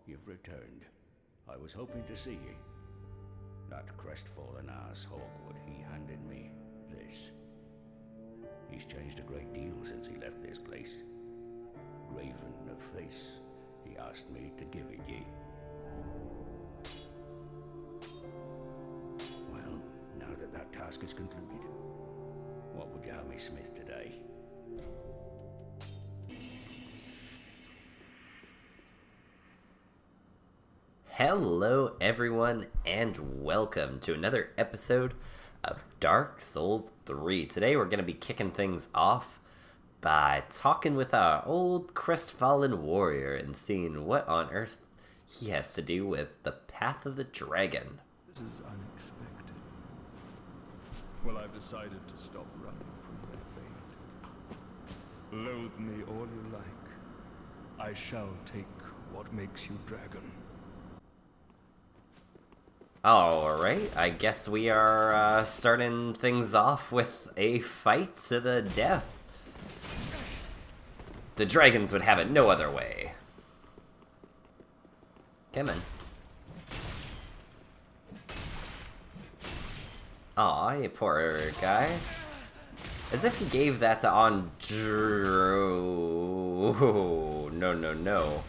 You've returned. I was hoping to see you. That crestfallen ass Hawkwood, he handed me this. He's changed a great deal since he left this place. Raven of Face, he asked me to give it ye. Well, now that that task is concluded, what would you have me smith today? Hello everyone and welcome to another episode of Dark Souls 3. Today we're going to be kicking things off by talking with our old crestfallen warrior and seeing what on earth he has to do with the Path of the Dragon. This is unexpected. Well, I've decided to stop running from their fate. Loathe me all you like. I shall take what makes you dragon. Alright, I guess we are starting things off with a fight to the death. The dragons would have it no other way. Come on. Aw, you poor guy. As if he gave that to Andrew. No.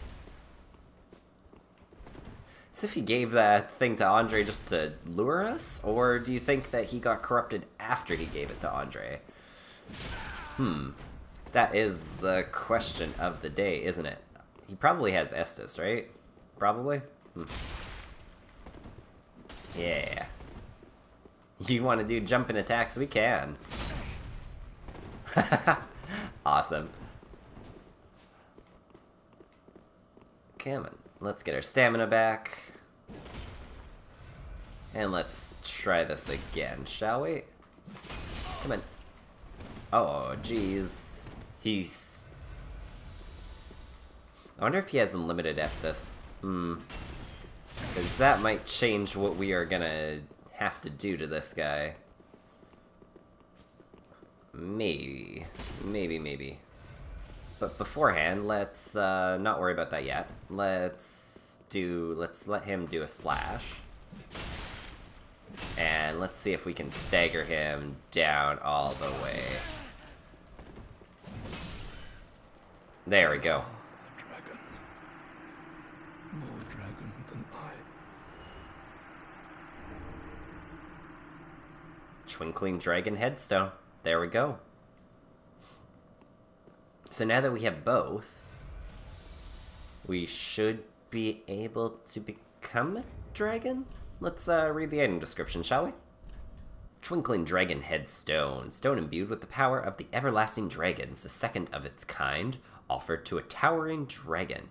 As if he gave that thing to Andre just to lure us? Or do you think that he got corrupted after he gave it to Andre? That is the question of the day, isn't it? He probably has Estus, right? Probably? Yeah. You want to do jumping attacks? We can. Awesome. Come on. Let's get our stamina back. And let's try this again, shall we? Come on. Oh, jeez. I wonder if he has unlimited Estus. Because that might change what we are gonna have to do to this guy. Maybe. But beforehand, let's not worry about that yet. Let's let him do a slash. And let's see if we can stagger him down all the way. There we go. A dragon. More dragon than I. Twinkling Dragon Headstone. There we go. So now that we have both, we should be able to become a dragon? Let's read the item description, shall we? Twinkling Dragon Headstone. Stone imbued with the power of the everlasting dragons, the second of its kind, offered to a towering dragon.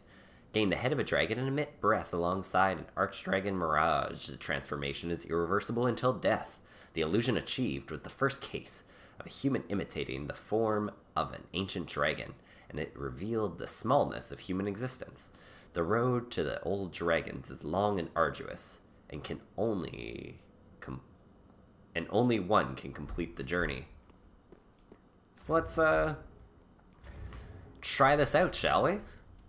Gain the head of a dragon and emit breath alongside an Archdragon Mirage. The transformation is irreversible until death. The illusion achieved was the first case of a human imitating the form of an ancient dragon, and it revealed the smallness of human existence. The road to the old dragons is long and arduous, and only one can complete the journey. Let's try this out, shall we?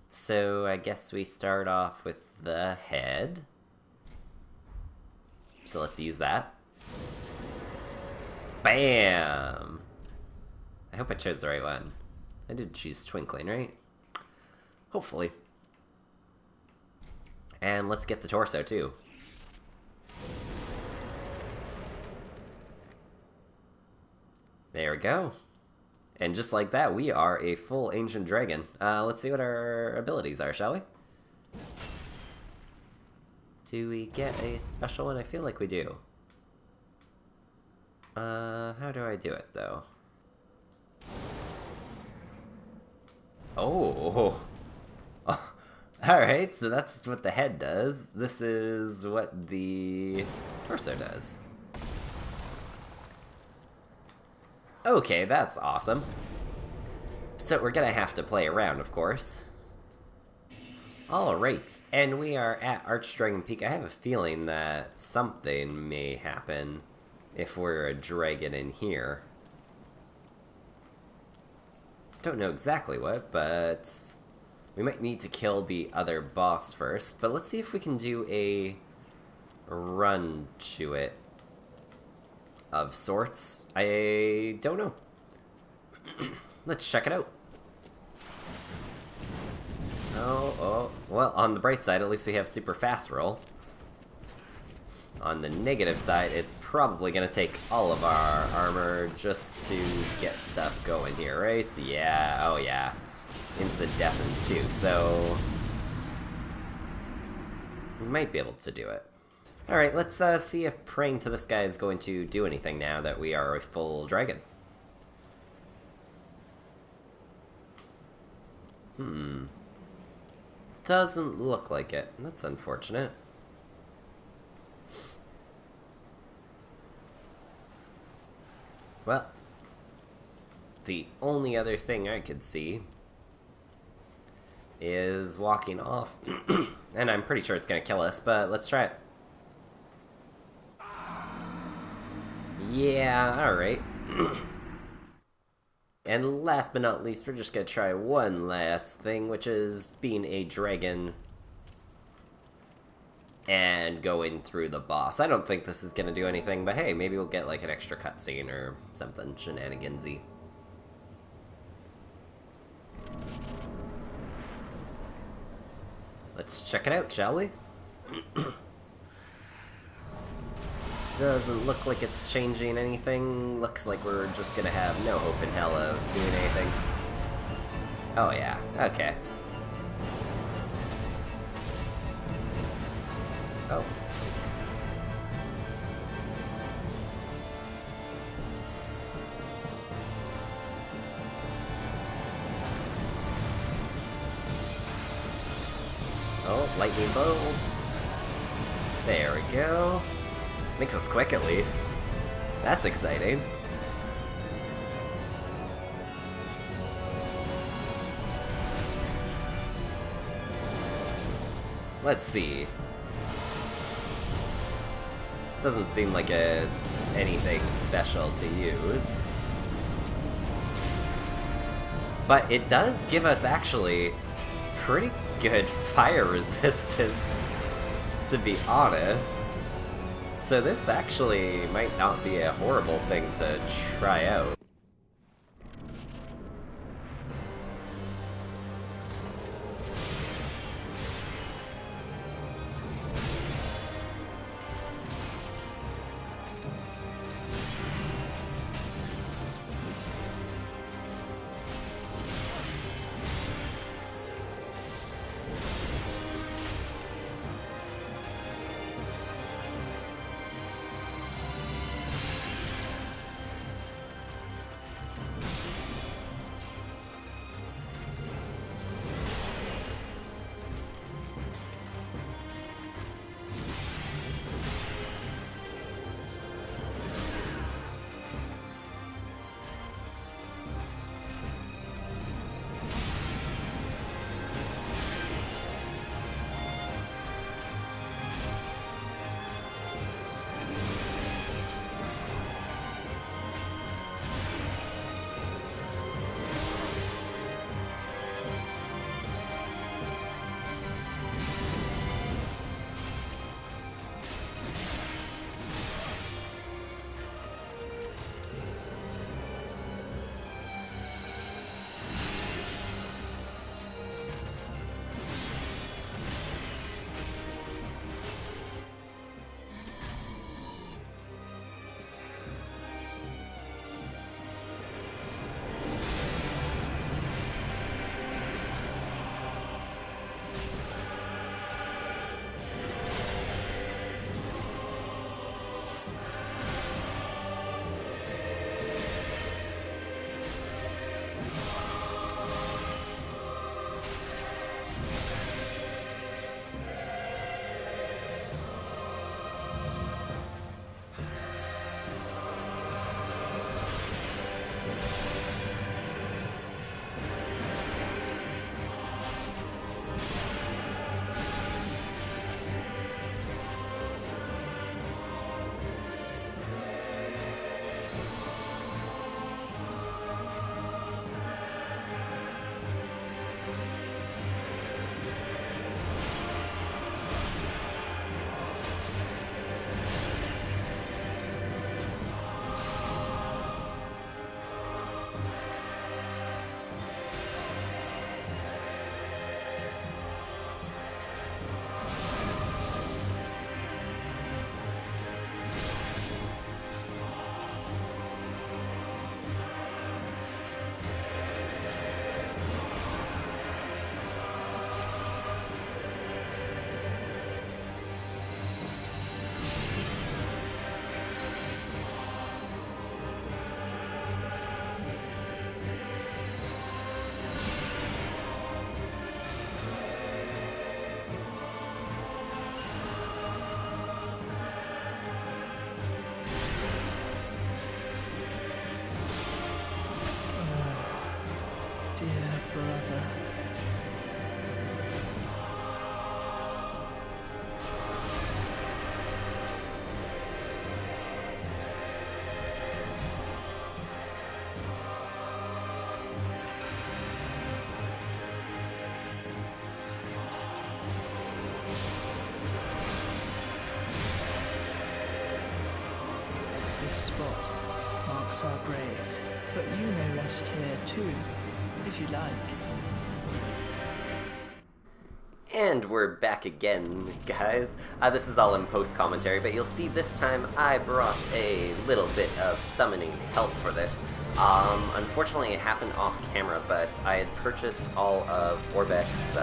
So I guess we start off with the head. So let's use that. Bam! I hope I chose the right one. I did choose Twinkling, right? Hopefully. And let's get the torso, too. There we go. And just like that, we are a full ancient dragon. Let's see what our abilities are, shall we? Do we get a special one? I feel like we do. How do I do it, though? Oh. Alright, so that's what the head does. This is what the torso does. Okay, that's awesome. So we're gonna have to play around, of course. Alright, and we are at Archdragon Peak. I have a feeling that something may happen if we're a dragon in here. Don't know exactly what, but We might need to kill the other boss first, but let's see if we can do a run to it of sorts. I don't know. Let's check it out. Oh, well, on the bright side, at least we have super fast roll. On the negative side, it's probably gonna take all of our armor just to get stuff going here, right? Yeah, oh yeah. Instant deafen too, so we might be able to do it. Alright, let's see if praying to this guy is going to do anything now that we are a full dragon. Doesn't look like it. That's unfortunate. Well, the only other thing I could see is walking off. And I'm pretty sure it's gonna kill us, but let's try it. Yeah, alright. And last but not least, we're just gonna try one last thing, which is being a dragon and going through the boss. I don't think this is gonna do anything, but hey, maybe we'll get like an extra cutscene or something shenanigansy. Let's check it out, shall we? Doesn't look like it's changing anything. Looks like we're just gonna have no hope in hell of doing anything. Oh yeah, okay. Oh. Oh, lightning bolts. There we go. Makes us quick at least. That's exciting. Let's see. Doesn't seem like it's anything special to use. But it does give us actually pretty good fire resistance, to be honest. So this actually might not be a horrible thing to try out. this spot marks our grave, but you may rest here too, if you like. And we're back again, guys. This is all in post-commentary, but you'll see this time I brought a little bit of summoning help for this. Unfortunately, it happened off-camera, but I had purchased all of Orbek's,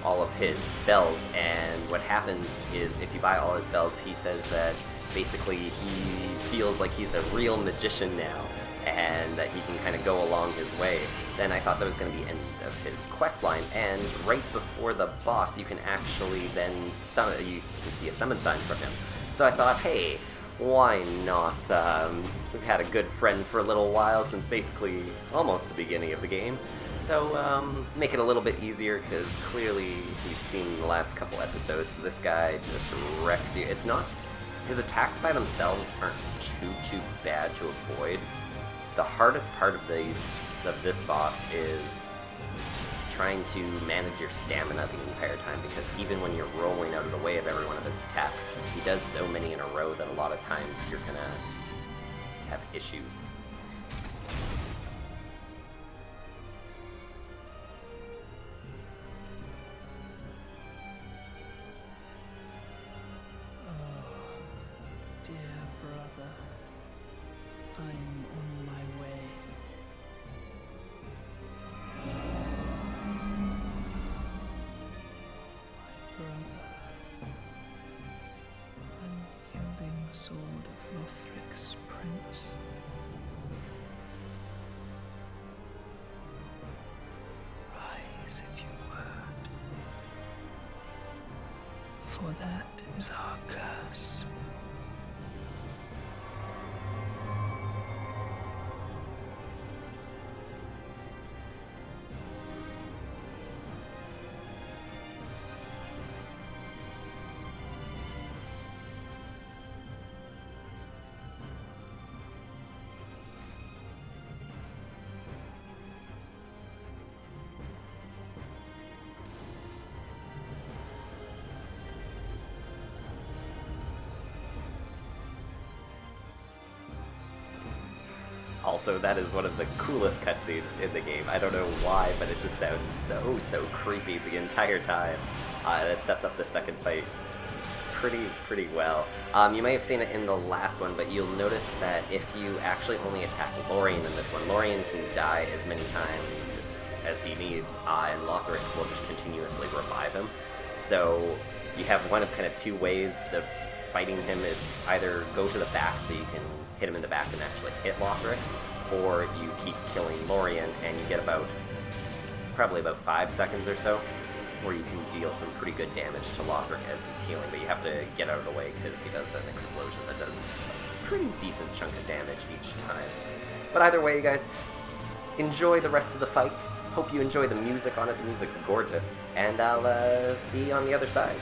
all of his spells, and what happens is if you buy all his spells, he says that basically he feels like he's a real magician now, and that he can kind of go along his way. Then I thought that was going to be the end of his quest line, and right before the boss, you can actually then summon, you can see a summon sign from him. So I thought, hey, why not? We've had a good friend for a little while, since basically almost the beginning of the game. So, make it a little bit easier, because clearly we've seen in the last couple episodes, this guy just wrecks you. It's not, his attacks by themselves aren't too bad to avoid. The hardest part of this boss is trying to manage your stamina the entire time, because even when you're rolling out of the way of every one of his attacks, he does so many in a row that a lot of times you're gonna have issues. Dear brother, I'm on my way. My brother, unyielding sword of Lothric's prince. Rise if you would, for that is our curse. Also, that is one of the coolest cutscenes in the game. I don't know why, but it just sounds so creepy the entire time. It sets up the second fight pretty well. You may have seen it in the last one, but you'll notice that if you actually only attack Lorien in this one, Lorien can die as many times as he needs, and Lothric will just continuously revive him. So you have one of kind of two ways of fighting him. It's either go to the back so you can hit him in the back and actually hit Lothric, or you keep killing Lorien and you get probably about 5 seconds or so, where you can deal some pretty good damage to Lothric as he's healing, but you have to get out of the way because he does an explosion that does a pretty decent chunk of damage each time. But either way, you guys, enjoy the rest of the fight. Hope you enjoy the music on it. The music's gorgeous, and I'll see you on the other side.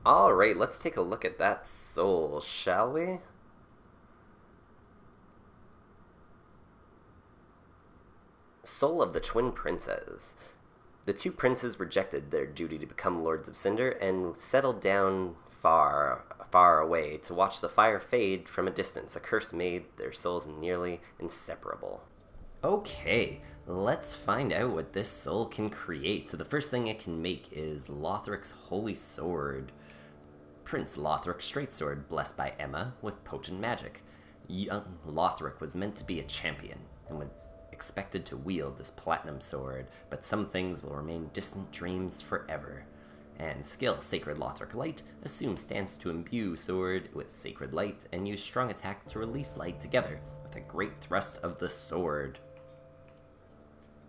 Alright, let's take a look at that soul, shall we? Soul of the Twin Princes. The two princes rejected their duty to become lords of Cinder and settled down far, far away to watch the fire fade from a distance. A curse made their souls nearly inseparable. Okay, let's find out what this soul can create. So the first thing it can make is Lothric's Holy Sword. Prince Lothric's Straight Sword, blessed by Emma with potent magic. Young Lothric was meant to be a champion and was expected to wield this platinum sword, but some things will remain distant dreams forever. And skill, Sacred Lothric Light, assumes stance to imbue sword with sacred light and use strong attack to release light together with a great thrust of the sword.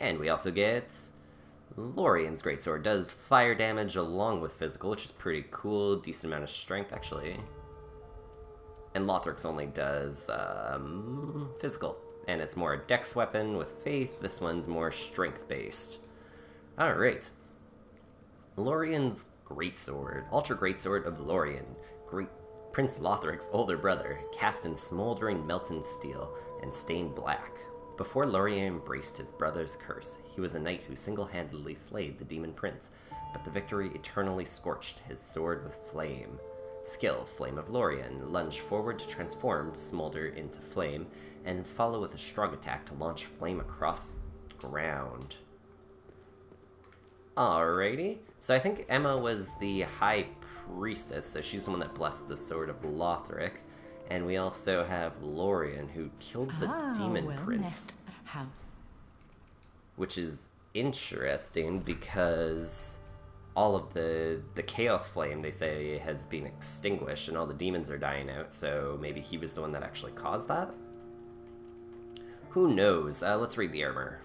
And we also get Lorien's Greatsword, does fire damage along with physical, which is pretty cool, decent amount of strength actually. And Lothric's only does physical. And it's more a dex weapon with faith. This one's more strength-based. Alright. Lorien's Greatsword. Ultra Greatsword of Lorien. Prince Lothric's older brother, cast in smoldering melted steel and stained black. Before Lorien embraced his brother's curse, he was a knight who single-handedly slayed the demon prince, but the victory eternally scorched his sword with flame. Skill, Flame of Lorien, lunge forward to transform smolder into flame, and follow with a strong attack to launch flame across ground. Alrighty, so I think Emma was the High Priestess, so she's the one that blessed the sword of Lothric, and we also have Lorien, who killed the demon prince, which is interesting because all of the chaos flame, they say, has been extinguished and all the demons are dying out, so maybe he was the one that actually caused that? Who knows? Let's read the armor.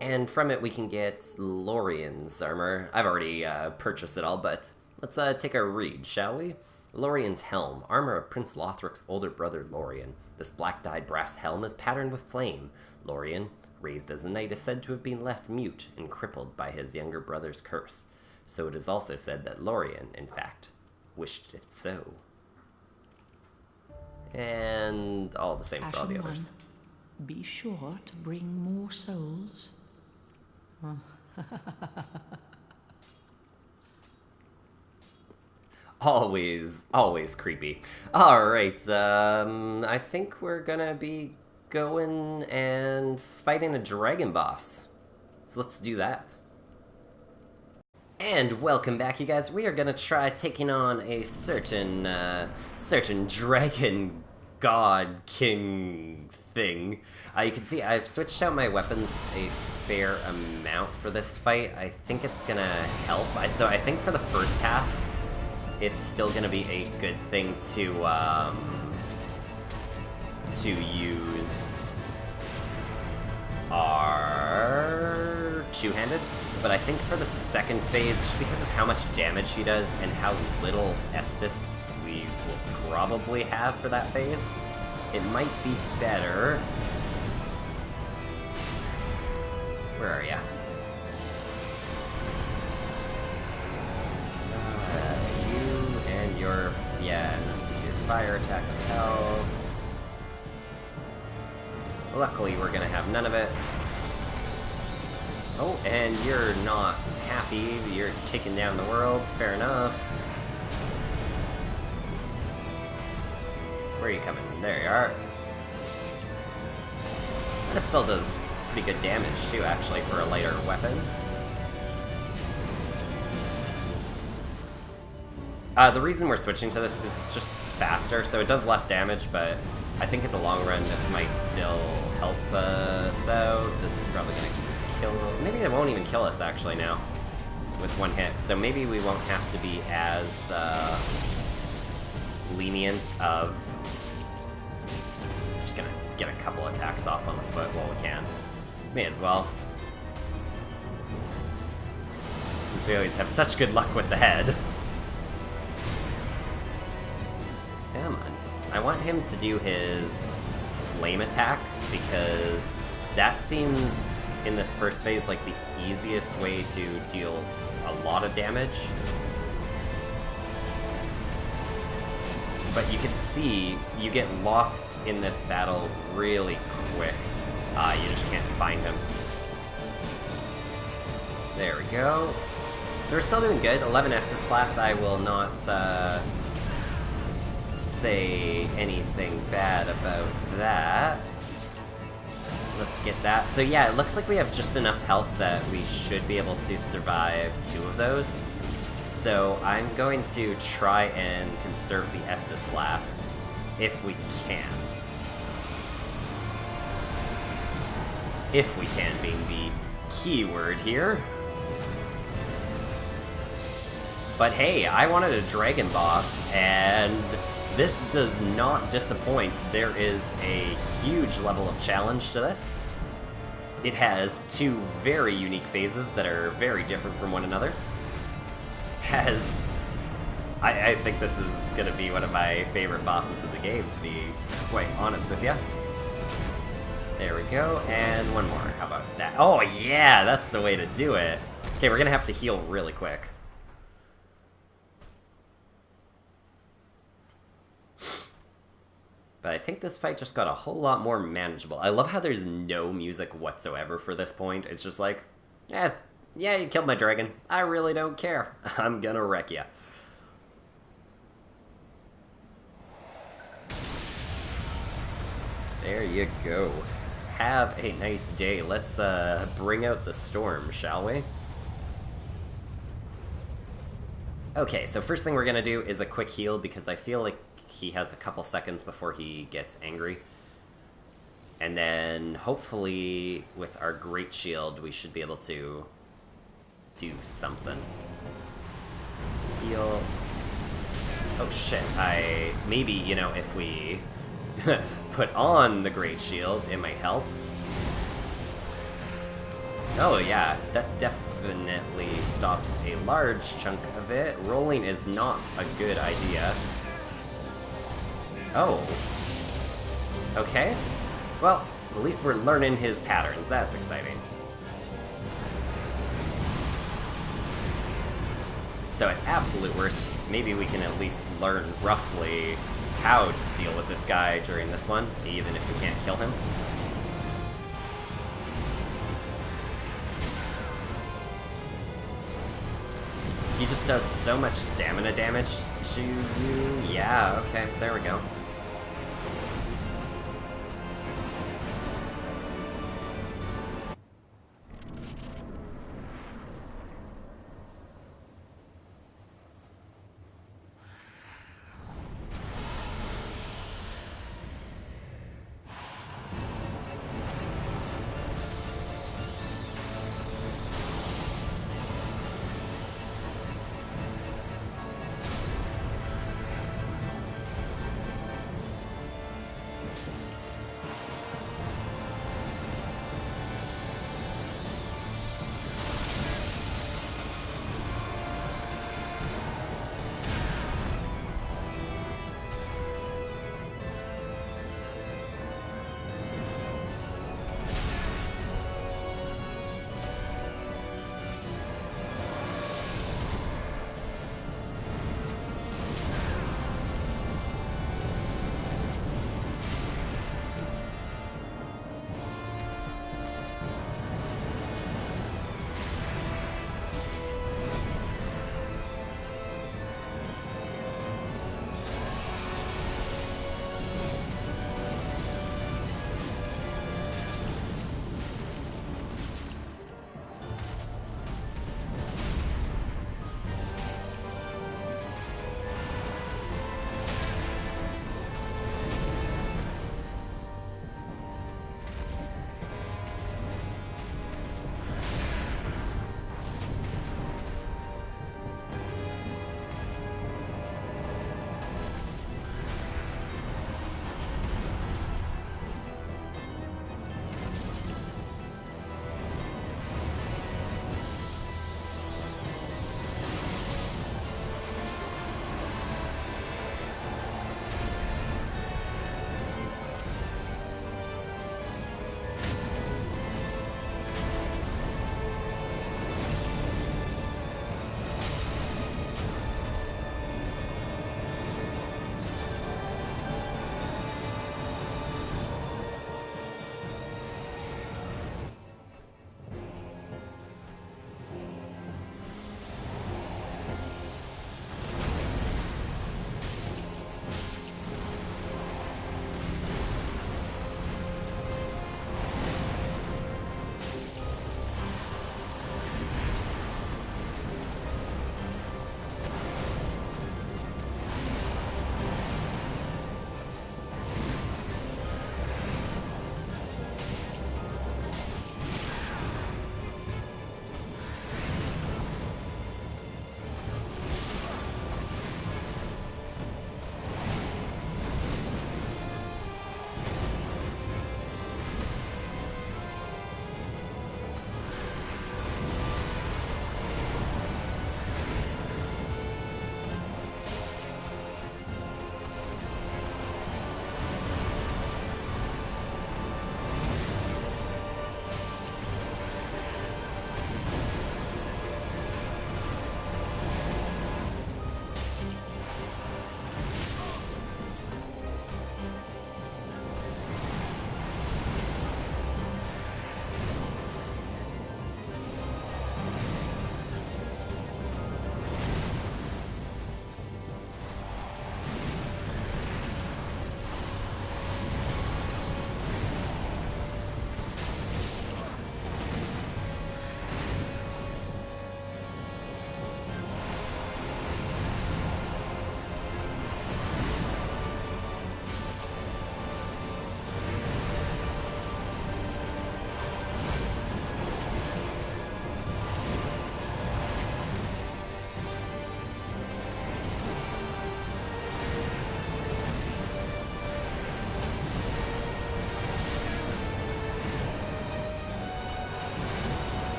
And from it we can get Lorien's armor. I've already purchased it all, but let's take a read, shall we? Lorien's Helm, armor of Prince Lothric's older brother Lorien. This black-dyed brass helm is patterned with flame. Lorien, raised as a knight, is said to have been left mute and crippled by his younger brother's curse. So it is also said that Lorien, in fact, wished it so. And all the same for all the others. Be sure to bring more souls. Always creepy. Alright, I think we're gonna be going and fighting a dragon boss. So let's do that. And welcome back, you guys. We are gonna try taking on a certain dragon god king thing. You can see I've switched out my weapons a fair amount for this fight. I think it's gonna help. So I think for the first half, it's still gonna be a good thing to use our two-handed. But I think for the second phase, just because of how much damage he does and how little Estus we will probably have for that phase, it might be better. Where are ya? You and your... yeah, and this is your fire attack of hell. Luckily, we're gonna have none of it. Oh, and you're not happy. You're taking down the world. Fair enough. Where are you coming? There you are. That still does pretty good damage, too, actually, for a lighter weapon. The reason we're switching to this is just faster, so it does less damage, but I think in the long run this might still help. So this is probably going to kill... maybe it won't even kill us, actually, now, with one hit. So maybe we won't have to be as lenient of... just gonna get a couple attacks off on the foot while we can. May as well. Since we always have such good luck with the head. Come on. I want him to do his flame attack, because that seems, in this first phase, like the easiest way to deal a lot of damage. But you can see you get lost in this battle really quick. You just can't find him. There we go. So we're still doing good. 11 Estus Blasts. I will not say anything bad about that. Let's get that. So yeah, it looks like we have just enough health that we should be able to survive 2 of those. So I'm going to try and conserve the Estus Blasts if we can. If we can being the key word here. But hey, I wanted a dragon boss, and this does not disappoint. There is a huge level of challenge to this. It has 2 very unique phases that are very different from one another. I think this is gonna be one of my favorite bosses in the game, to be quite honest with you. There we go, and one more. How about that? Oh yeah, that's the way to do it. Okay, we're gonna have to heal really quick. But I think this fight just got a whole lot more manageable. I love how there's no music whatsoever for this point. It's just like, yeah, you killed my dragon. I really don't care. I'm gonna wreck ya. There you go. Have a nice day. Let's bring out the storm, shall we? Okay, so first thing we're gonna do is a quick heal because I feel like he has a couple seconds before he gets angry. And then hopefully with our great shield we should be able to do something. Heal. Oh shit, maybe, you know, if we put on the great shield, it might help. Oh yeah, that definitely stops a large chunk of it. Rolling is not a good idea. Oh. Okay. Well, at least we're learning his patterns. That's exciting. So at absolute worst, maybe we can at least learn roughly how to deal with this guy during this one, even if we can't kill him. He just does so much stamina damage to you. Yeah, okay, there we go.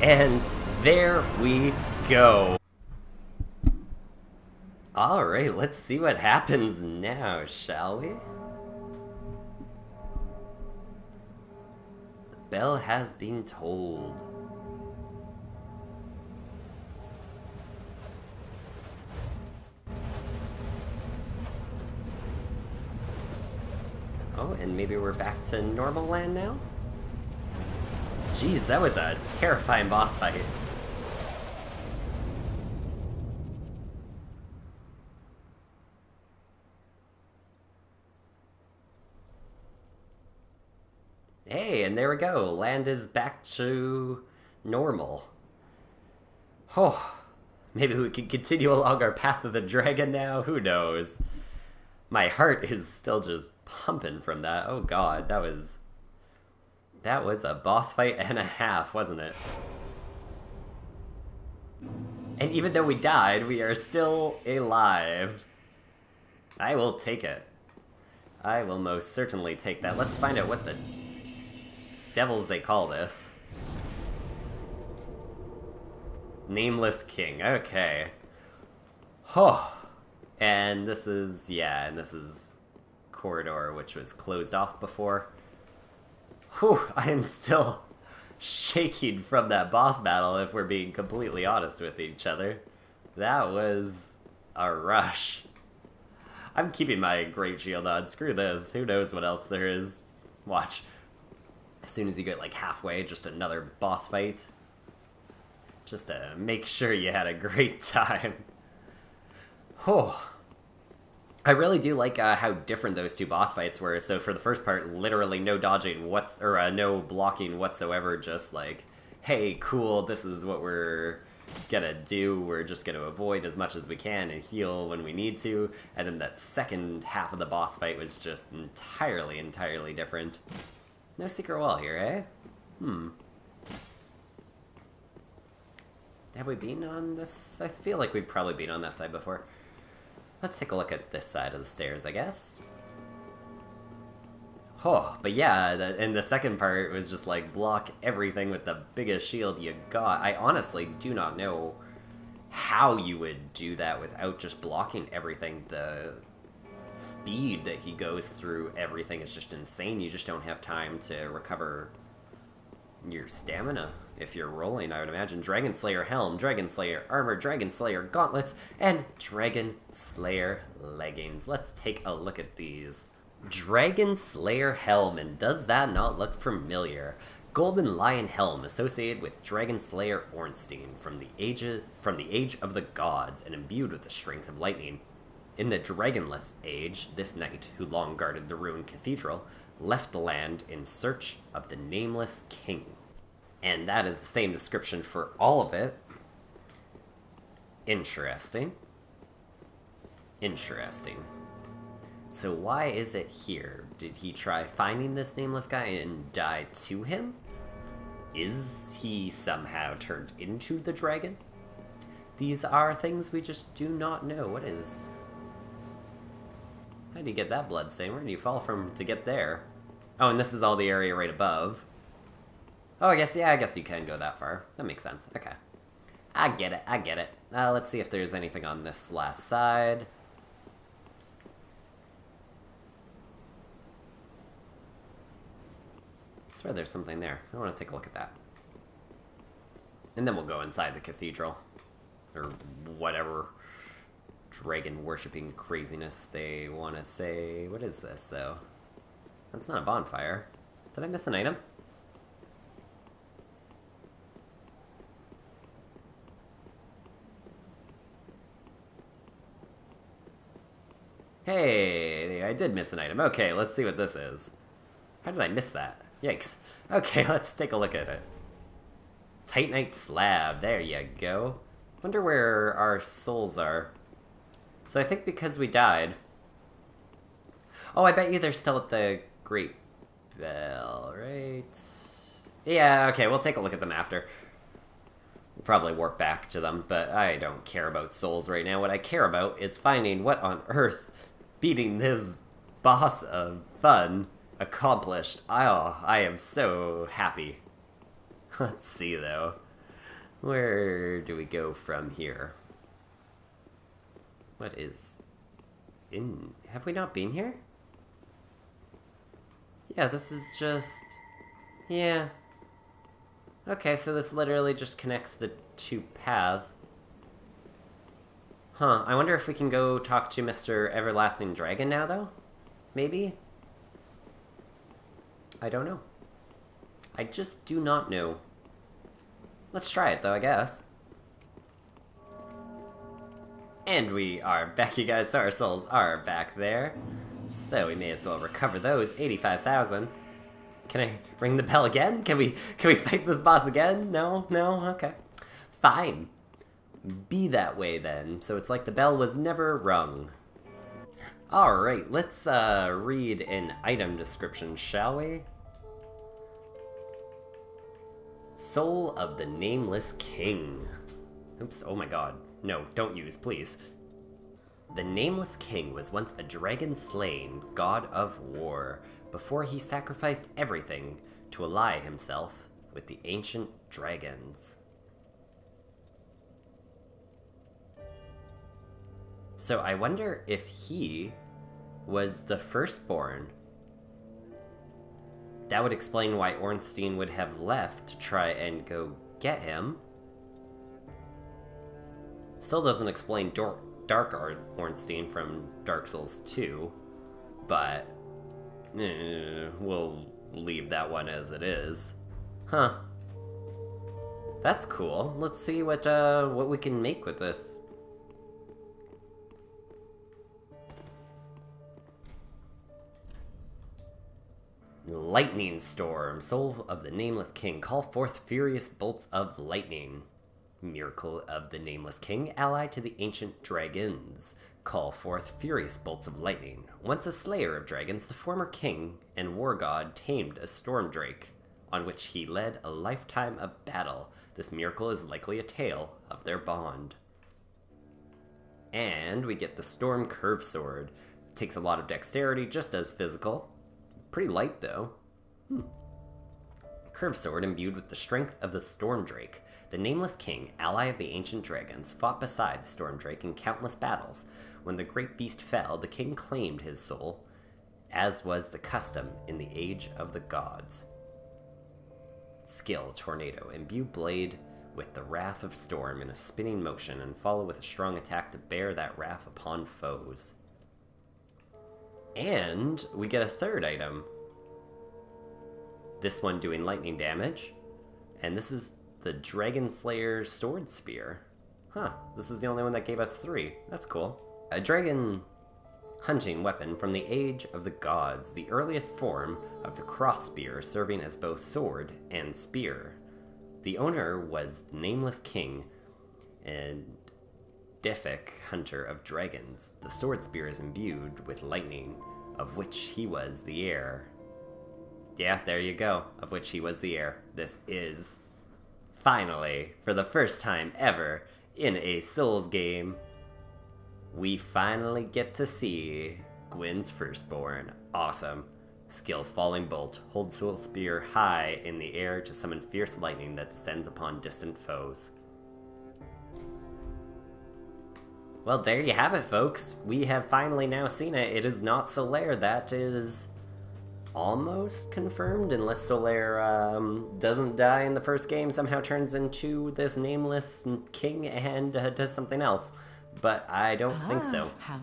And there we go. Alright, let's see what happens now, shall we? The bell has been tolled. Oh, and maybe we're back to normal land now? Jeez, that was a terrifying boss fight. Hey, and there we go. Land is back to normal. Oh, maybe we can continue along our path of the dragon now? Who knows? My heart is still just pumping from that. Oh god, that was a boss fight and a half, wasn't it? And even though we died, we are still alive. I will take it. I will most certainly take that. Let's find out what the devils they call this. Nameless King, okay. Oh. And this is, yeah, and this is corridor, which was closed off before. Whew, I am still shaking from that boss battle, if we're being completely honest with each other. That was a rush. I'm keeping my great shield on, screw this, who knows what else there is. Watch. As soon as you get like halfway, just another boss fight. Just to make sure you had a great time. Oh, I really do like how different those two boss fights were. So for the first part, literally no dodging no blocking whatsoever. Just like, hey, cool, this is what we're gonna do. We're just gonna avoid as much as we can and heal when we need to. And then that second half of the boss fight was just entirely different. No secret wall here, eh? Have we been on this? I feel like we've probably been on that side before. Let's take a look at this side of the stairs, I guess. Oh, but yeah, and the second part was just like block everything with the biggest shield you got. I honestly do not know how you would do that without just blocking everything. The speed that he goes through everything is just insane. You just don't have time to recover your stamina if you're rolling, I would imagine. Dragon Slayer Helm, Dragon Slayer Armor, Dragon Slayer Gauntlets, and Dragon Slayer Leggings. Let's take a look at these. Dragon Slayer Helm, and does that not look familiar? Golden Lion Helm, associated with Dragon Slayer Ornstein from the age of the gods, and imbued with the strength of lightning. In the Dragonless Age, this knight, who long guarded the ruined cathedral, left the land in search of the Nameless King. And that is the same description for all of it. Interesting. Interesting. So why is it here? Did he try finding this nameless guy and die to him? Is he somehow turned into the dragon? These are things we just do not know. What is... How do you get that blood stain? Where do you fall from to get there? Oh, and this is all the area right above. Oh, I guess you can go that far. That makes sense. Okay. I get it. Let's see if there's anything on this last side. I swear there's something there. I want to take a look at that. And then we'll go inside the cathedral. Or whatever dragon worshipping craziness they want to say. What is this, though? That's not a bonfire. Did I miss an item? Hey, I did miss an item. Okay, let's see what this is. How did I miss that? Yikes. Okay, let's take a look at it. Titanite slab. There you go. Wonder where our souls are. So I think because we died... Oh, I bet you they're still at the Great Bell, right? Yeah, okay, we'll take a look at them after. We'll probably warp back to them, but I don't care about souls right now. What I care about is finding what on earth beating this boss of fun accomplished. I am so happy. Let's see, though. Where do we go from here? What is in... Have we not been here? Yeah, this is just... Yeah. Okay, so this literally just connects the two paths. Huh, I wonder if we can go talk to Mr. Everlasting Dragon now, though? Maybe? I don't know. I just do not know. Let's try it, though, I guess. And we are back, you guys. So our souls are back there. So we may as well recover those 85,000. Can I ring the bell again? Can we fight this boss again? No? No? Okay. Fine. Be that way, then. So it's like the bell was never rung. Alright, let's read an item description, shall we? Soul of the Nameless King. Oops, oh my god. No, don't use, please. The Nameless King was once a dragon-slain god of war, before he sacrificed everything to ally himself with the ancient dragons. So I wonder if he was the firstborn. That would explain why Ornstein would have left to try and go get him. Still doesn't explain Dark Ornstein from Dark Souls 2, but we'll leave that one as it is. Huh. That's cool. Let's see what we can make with this. Lightning Storm. Soul of the Nameless King. Call forth furious bolts of lightning. Miracle of the Nameless King. Ally to the ancient dragons. Call forth furious bolts of lightning. Once a slayer of dragons, the former king and war god tamed a storm drake, on which he led a lifetime of battle. This miracle is likely a tale of their bond. And we get the Storm Curve Sword. Takes a lot of dexterity, just as physical. Pretty light, though. Curved sword imbued with the strength of the Storm Drake. The Nameless King, ally of the ancient dragons, fought beside the Storm Drake in countless battles. When the great beast fell, the king claimed his soul, as was the custom in the Age of the Gods. Skill, Tornado. Imbue blade with the Wrath of Storm in a spinning motion, and follow with a strong attack to bear that wrath upon foes. And we get a third item. This one doing lightning damage. And this is the Dragon Slayer's Sword Spear. Huh, this is the only one that gave us 3. That's cool. A dragon hunting weapon from the Age of the Gods, the earliest form of the cross spear, serving as both sword and spear. The owner was the Nameless King and Defic, hunter of dragons. The sword spear is imbued with lightning, of which he was the heir. Yeah, there you go, of which he was the heir. This is, finally, for the first time ever in a Souls game, we finally get to see Gwyn's firstborn. Awesome. Skill, Falling Bolt. Hold Soul Spear high in the air to summon fierce lightning that descends upon distant foes. Well, there you have it, folks. We have finally now seen it. It is not Solaire. That is almost confirmed, unless Solaire doesn't die in the first game, somehow turns into this nameless king and does something else. But I don't think so. How?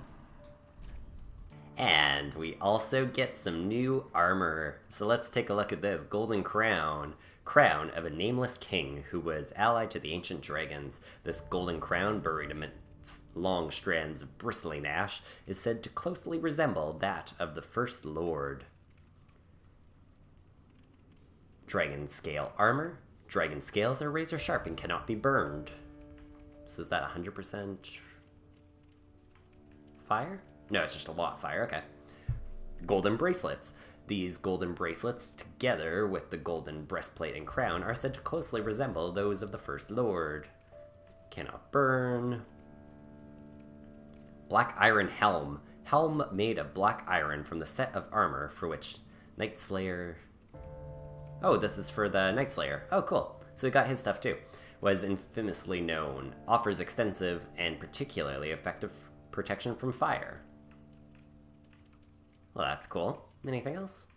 And we also get some new armor. So let's take a look at this. Golden Crown. Crown of a nameless king who was allied to the ancient dragons. This golden crown, buried amidst long strands of bristling ash, is said to closely resemble that of the First Lord. Dragon Scale Armor. Dragon scales are razor sharp and cannot be burned. So is that 100% fire? No, it's just a lot of fire, okay. Golden Bracelets. These golden bracelets, together with the golden breastplate and crown, are said to closely resemble those of the First Lord. Cannot burn. Black Iron Helm. Helm made of black iron from the set of armor for which Night Slayer... Oh, this is for the Night Slayer. Oh, cool. So we got his stuff too. was infamously known, offers extensive and particularly effective protection from fire. Well, that's cool. Anything else?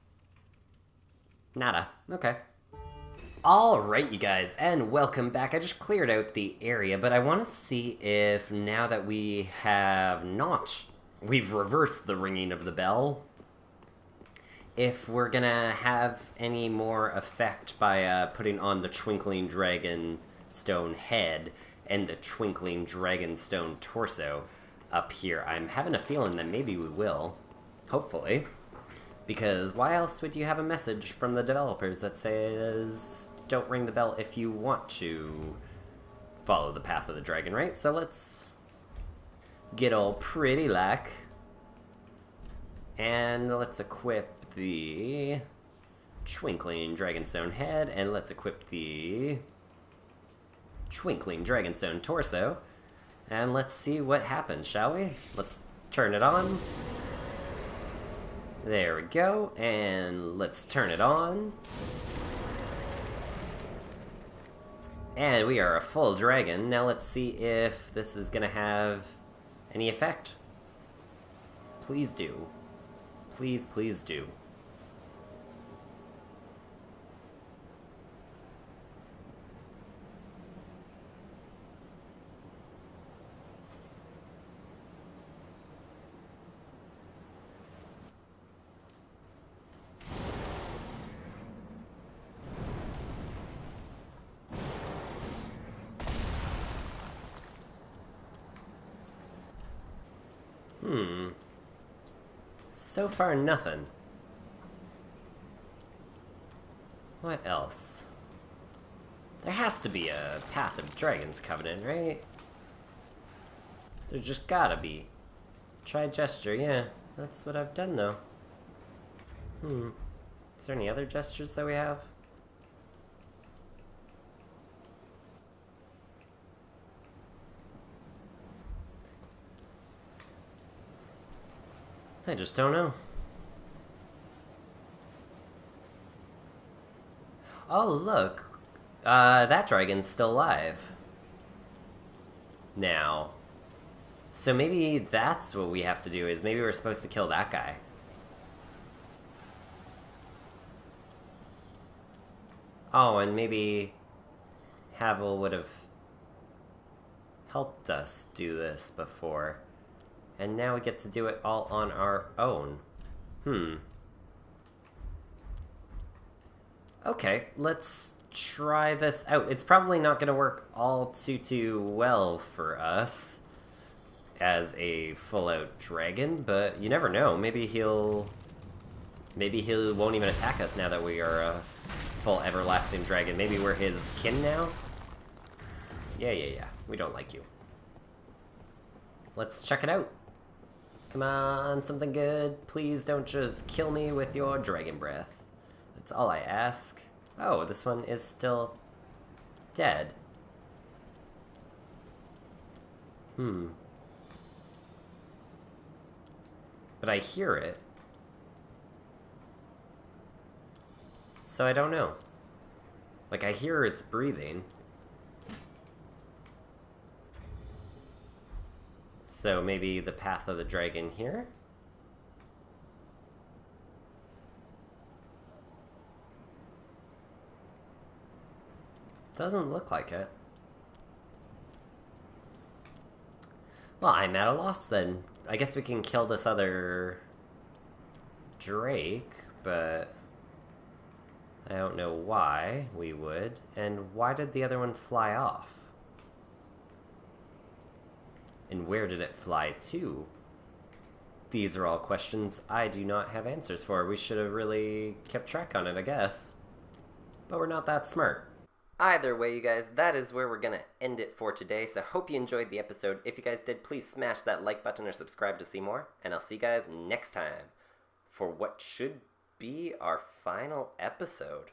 Nada. Okay. Alright, you guys, and welcome back. I just cleared out the area, but I want to see if now that we've reversed the ringing of the bell, if we're gonna have any more effect by putting on the Twinkling Dragon Stone head and the Twinkling Dragon Stone torso up here. I'm having a feeling that maybe we will. Hopefully. Because why else would you have a message from the developers that says, don't ring the bell if you want to follow the path of the dragon, right? So let's get all pretty like. And let's equip the Twinkling Dragonstone head, and let's equip the Twinkling Dragonstone torso. And let's see what happens, shall we? Let's turn it on. There we go, and let's turn it on. And we are a full dragon. Now let's see if this is gonna have any effect. Please do. Please, please do. So far, nothing. What else? There has to be a Path of Dragons Covenant, right? There just gotta be. Try gesture, yeah. That's what I've done, though. Is there any other gestures that we have? I just don't know. Oh, look. That dragon's still alive. Now. So maybe that's what we have to do, is maybe we're supposed to kill that guy. Oh, and maybe Havel would have helped us do this before. And now we get to do it all on our own. Okay, let's try this out. It's probably not going to work all too well for us as a full-out dragon, but you never know. Maybe he won't even attack us now that we are a full everlasting dragon. Maybe we're his kin now? Yeah. We don't like you. Let's check it out. Come on, something good. Please don't just kill me with your dragon breath. That's all I ask. Oh, this one is still dead. But I hear it. So I don't know. Like, I hear it's breathing. So maybe the Path of the Dragon here? Doesn't look like it. Well, I'm at a loss then. I guess we can kill this other Drake, but I don't know why we would. And why did the other one fly off? And where did it fly to? These are all questions I do not have answers for. We should have really kept track on it, I guess. But we're not that smart. Either way, you guys, that is where we're going to end it for today. So hope you enjoyed the episode. If you guys did, please smash that like button or subscribe to see more. And I'll see you guys next time for what should be our final episode.